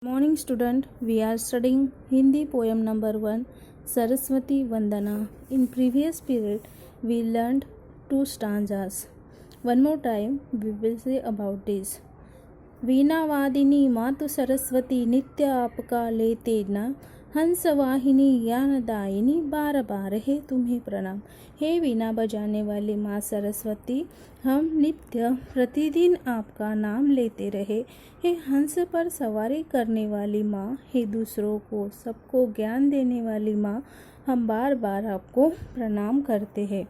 Morning student, we are studying Hindi poem number 1 Saraswati Vandana. In previous period we learned 2 stanzas. One more time we will say about this. वीणा वादिनी मातु सरस्वती नित्य आपका लेते न हंस वाहिनी ज्ञानदायिनी बार बार है तुम्हें प्रणाम। हे वीणा बजाने वाली माँ सरस्वती, हम नित्य प्रतिदिन आपका नाम लेते रहे। हे हंस पर सवारी करने वाली माँ, हे दूसरों को सबको ज्ञान देने वाली माँ, हम बार बार आपको प्रणाम करते हैं।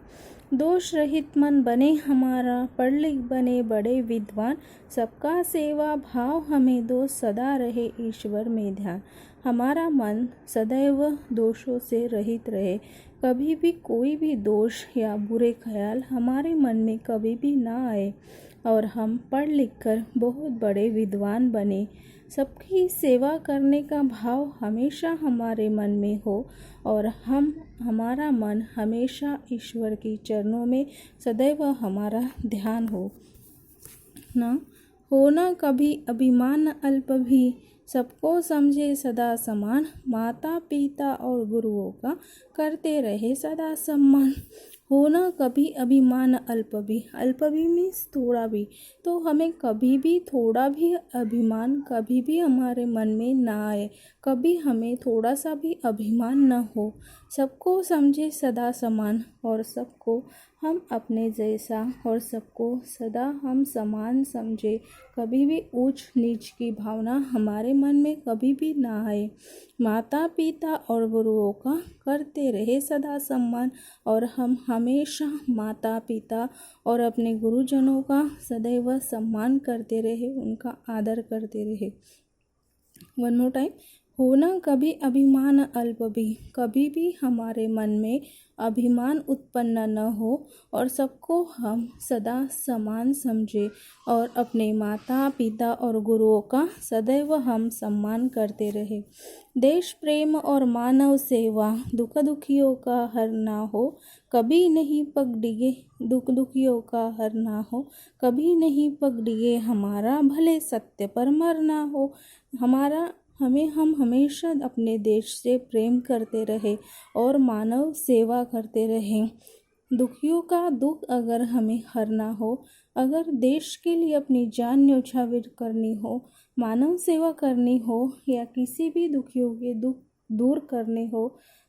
दोष रहित मन बने हमारा, पढ़ लिख बने बड़े विद्वान, सबका सेवा भाव हमें दो, सदा रहे ईश्वर में ध्यान। हमारा मन सदैव दोषों से रहित रहे, कभी भी कोई भी दोष या बुरे ख्याल हमारे मन में कभी भी ना आए और हम पढ़ लिख कर बहुत बड़े विद्वान बने। सबकी सेवा करने का भाव हमेशा हमारे मन में हो और हमारा मन हमेशा ईश्वर के चरणों में सदैव हमारा ध्यान हो। न होना कभी अभिमान अल्प भी, सबको समझे सदा समान, माता पिता और गुरुओं का करते रहे सदा सम्मान। होना कभी अभिमान अल्प भी मीन्स थोड़ा भी, तो हमें कभी भी थोड़ा भी अभिमान कभी भी हमारे मन में ना आए, कभी हमें थोड़ा सा भी अभिमान न हो। सबको समझे सदा समान और सबको हम अपने जैसा और सबको सदा हम समान समझे, कभी भी ऊंच नीच की भावना हमारे मन में कभी भी ना आए। माता पिता और गुरुओं का करते रहे सदा सम्मान और हम हमेशा माता पिता और अपने गुरुजनों का सदैव सम्मान करते रहे, उनका आदर करते रहे। One more time. होना कभी अभिमान अल्प भी, कभी भी हमारे मन में अभिमान उत्पन्न न हो और सबको हम सदा समान समझे और अपने माता पिता और गुरुओं का सदैव हम सम्मान करते रहे। देश प्रेम और मानव सेवा, दुख दुखियों का हर ना हो, कभी नहीं पग डिगे, दुख दुखियों का हर ना हो, कभी नहीं पग डिगे हमारा, भले सत्य पर मर ना हो। हम हमेशा अपने देश से प्रेम करते रहे और मानव सेवा करते रहे। दुखियों का दुख अगर हमें हरना हो, अगर देश के लिए अपनी जान न्यौछावर करनी हो, मानव सेवा करनी हो या किसी भी दुखियों के दुख दूर करने हो,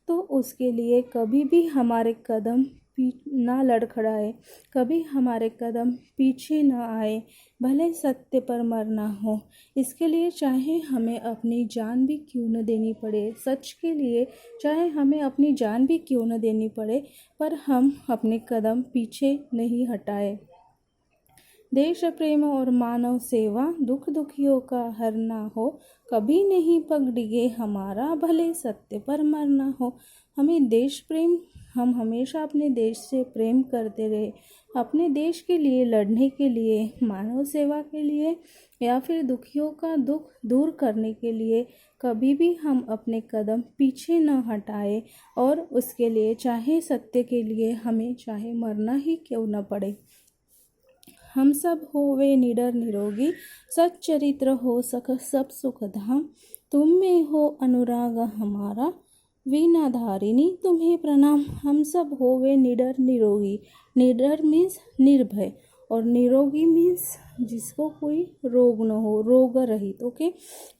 तो उसके लिए कभी भी हमारे कदम ना लड़खड़ाए, कभी हमारे कदम पीछे ना आए, भले सत्य पर मरना हो। इसके लिए चाहे हमें अपनी जान भी क्यों न देनी पड़े, सच के लिए चाहे हमें अपनी जान भी क्यों न देनी पड़े, पर हम अपने कदम पीछे नहीं हटाए। देश प्रेम और मानव सेवा, दुख दुखियों का हर ना हो, कभी नहीं पग डिगे हमारा, भले सत्य पर मरना हो। हमें देश प्रेम, हम हमेशा अपने देश से प्रेम करते रहे, अपने देश के लिए लड़ने के लिए, मानव सेवा के लिए या फिर दुखियों का दुख दूर करने के लिए कभी भी हम अपने कदम पीछे न हटाए और उसके लिए चाहे सत्य के लिए हमें चाहे मरना ही क्यों न पड़े। हम सब होवे निडर निरोगी, सच्चरित्र हो सब सुख धाम, तुम में हो अनुराग हमारा, वीणाधारिणी तुम्हें प्रणाम। हम सब होवे निडर निरोगी, निडर मीन्स निर्भय और निरोगी मीन्स जिसको कोई रोग न हो, रोग रहित। ओके,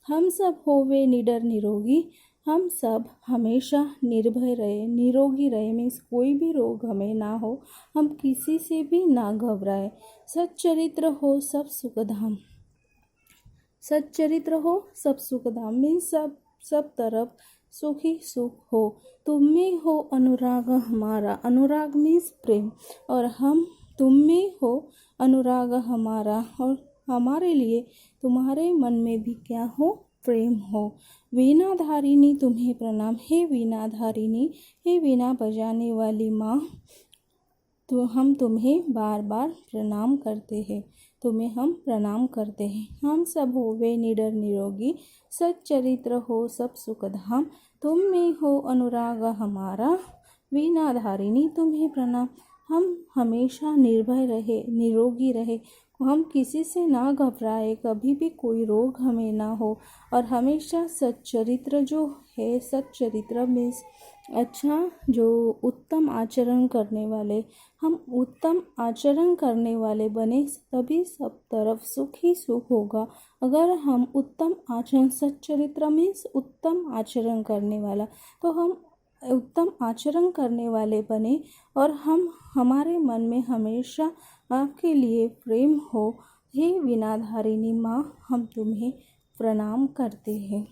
हम सब होवे निडर निरोगी, हम सब हमेशा निर्भय रहे, निरोगी रहे मीन्स कोई भी रोग हमें ना हो, हम किसी से भी ना घबराए। सच्चरित्र हो सब सुखधाम, सच्चरित्र हो सब सुखधाम मीन्स सब तरफ सुखी सुख हो। तुम में हो अनुराग हमारा, अनुराग मीन्स प्रेम, और हम तुम में हो अनुराग हमारा और हमारे लिए तुम्हारे मन में भी क्या हो, प्रेम हो। वीणाधारिणी तुम्हें प्रणाम, हे वीणाधारिणी, हे वीणा बजाने वाली माँ, तो हम तुम्हें बार बार प्रणाम करते हैं, तुम्हें हम प्रणाम करते हैं। हम सब होवे निडर निरोगी, सच्चरित्र हो सब सुखधाम, तुम में हो अनुराग हमारा, वीणाधारिणी तुम्हें प्रणाम। हम हमेशा निर्भय रहे, निरोगी रहे, हम किसी से ना घबराए, कभी भी कोई रोग हमें ना हो, और हमेशा सच्चरित्र जो है, सच्चरित्र मीन्स अच्छा, जो उत्तम आचरण करने वाले, हम उत्तम आचरण करने वाले बने, तभी सब तरफ सुख ही सुख होगा। अगर हम उत्तम आचरण, सच्चरित्र मीन्स उत्तम आचरण करने वाला, तो हम उत्तम आचरण करने वाले बने और हमारे मन में हमेशा आपके लिए प्रेम हो। हे वीणाधारिणी माँ, हम तुम्हें प्रणाम करते हैं।